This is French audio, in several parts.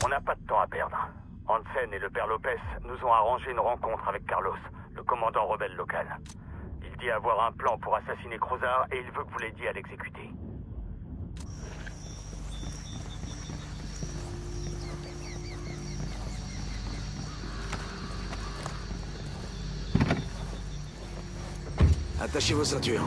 On n'a pas de temps à perdre. Hansen et le père Lopez nous ont arrangé une rencontre avec Carlos, le commandant rebelle local. Il dit avoir un plan pour assassiner Cruzar et il veut que vous l'aidiez à l'exécuter. Attachez vos ceintures.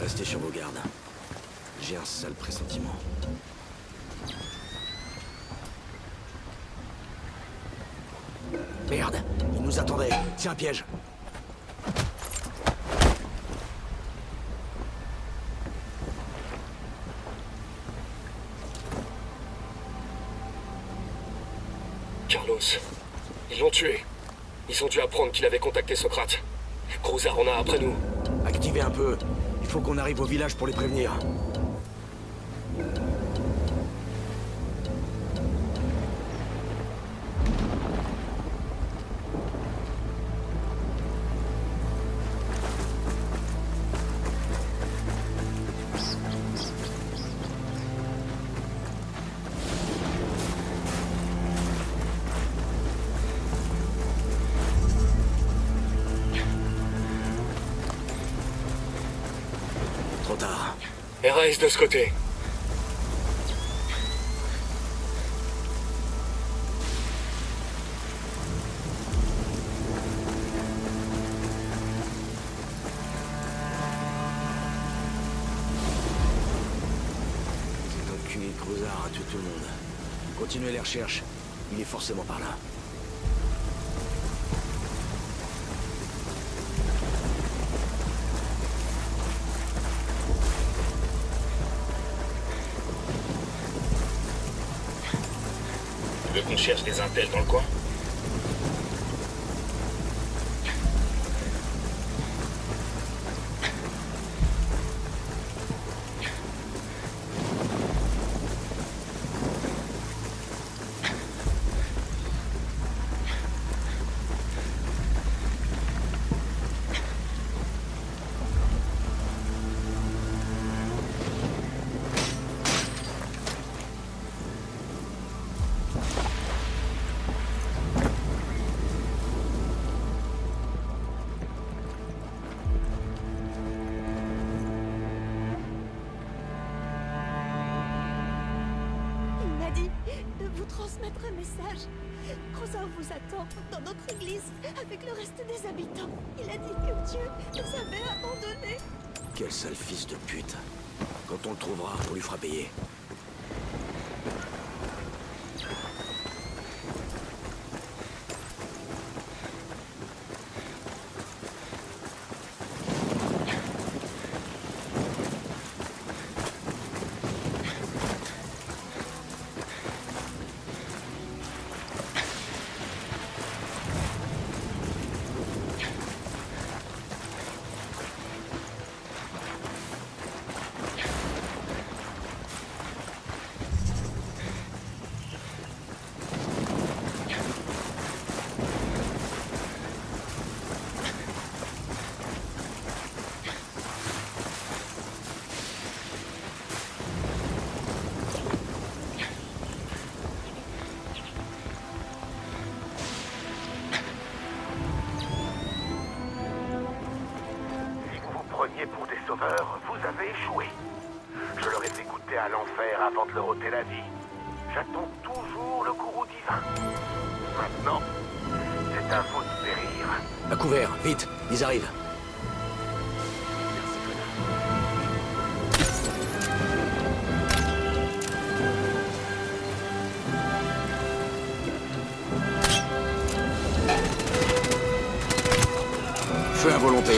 Restez sur vos gardes. J'ai un sale pressentiment. Merde, il nous attendait. C'est un piège. Carlos, ils l'ont tué. Ils ont dû apprendre qu'il avait contacté Socrate. Cruzar en a après nous. Activez un peu. Il faut qu'on arrive au village pour les prévenir. Trop tard. RAS de ce côté. Cet enculé de Cruzar a tué tout le monde. Continuez les recherches. Il est forcément par là. Tu veux qu'on cherche des intels dans le coin? transmettre un message. Cruzar vous attend dans notre église avec le reste des habitants. Il a dit que Dieu nous avait abandonnés. Quel sale fils de pute. Quand on le trouvera, on lui fera payer. Pour des sauveurs, vous avez échoué. Je leur ai fait goûter à l'enfer avant de leur ôter la vie. J'attends toujours le courroux divin. Maintenant, c'est à vous de périr. À couvert, vite, ils arrivent. Feu à volonté.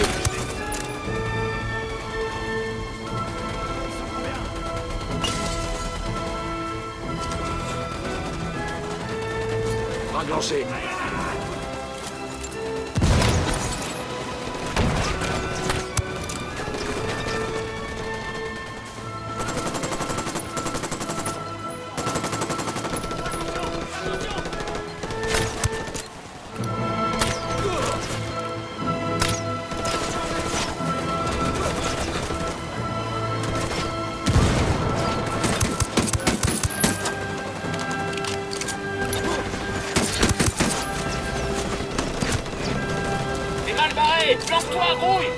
Lancé. Planque-toi, grouille!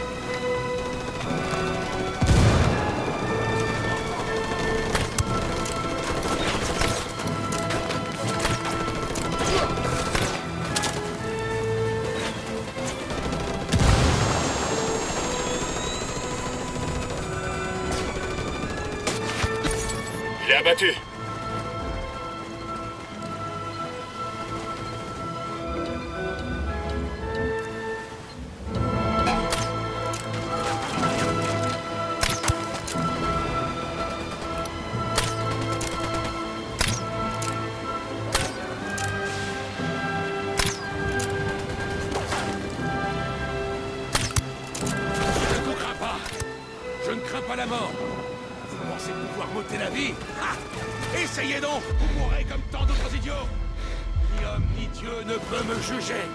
Il est abattu. Pas la mort. Vous pensez pouvoir m'ôter la vie? Ah! Essayez donc! Vous mourrez comme tant d'autres idiots! Ni homme ni Dieu ne peut me juger!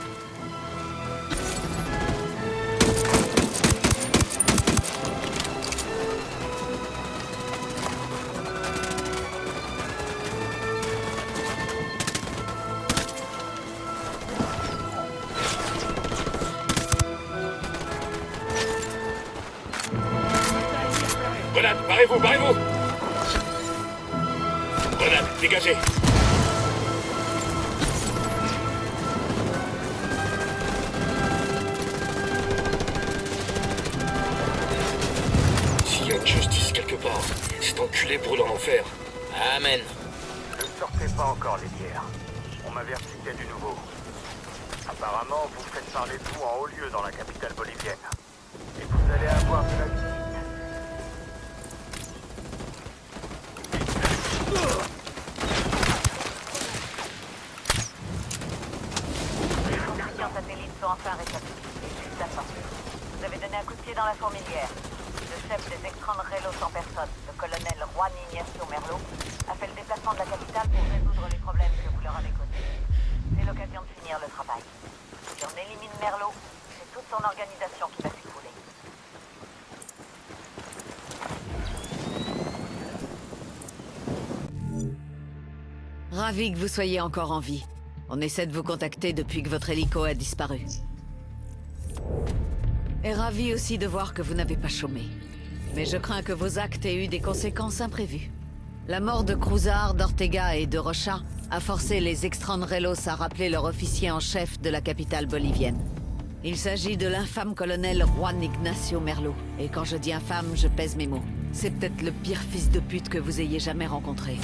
Grenade, barrez-vous, barrez-vous! Grenade, dégagez! S'il y a une justice quelque part, cet enculé brûle en enfer. Amen. Ne sortez pas encore les bières. On m'avertissait du nouveau. Apparemment, vous faites parler de vous en haut lieu dans la capitale bolivienne. Et vous allez avoir de la visite. Les fonctions satellites sont enfin rétablies. J'attends. Vous avez donné un coup de pied dans la fourmilière. Le chef des extrêmes Relos en personne, le colonel Juan Ignacio Merlo, a fait le déplacement de la capitale pour résoudre les problèmes que vous leur avez causés. C'est l'occasion de finir le travail. Si on élimine Merlo, c'est toute son organisation qui va s'écrouler. Ravi que vous soyez encore en vie. On essaie de vous contacter depuis que votre hélico a disparu. Et ravi aussi de voir que vous n'avez pas chômé. Mais je crains que vos actes aient eu des conséquences imprévues. La mort de Cruzar, d'Ortega et de Rocha a forcé les Extraños à rappeler leur officier en chef de la capitale bolivienne. Il s'agit de l'infâme colonel Juan Ignacio Merlo. Et quand je dis infâme, je pèse mes mots. C'est peut-être le pire fils de pute que vous ayez jamais rencontré.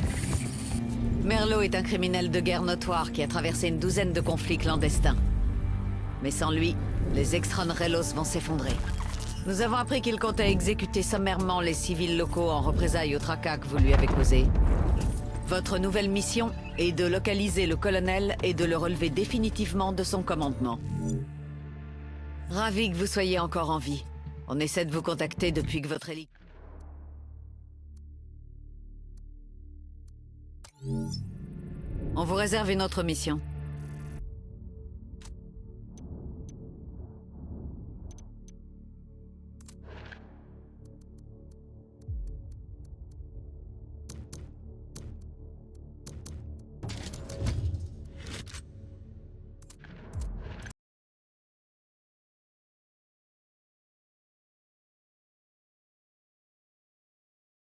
Merlo est un criminel de guerre notoire qui a traversé une douzaine de conflits clandestins. Mais sans lui, les Extraños vont s'effondrer. Nous avons appris qu'il comptait exécuter sommairement les civils locaux en représailles au tracas que vous lui avez causé. Votre nouvelle mission est de localiser le colonel et de le relever définitivement de son commandement. Ravi que vous soyez encore en vie. On essaie de vous contacter depuis que votre hélice... On vous réserve une autre mission.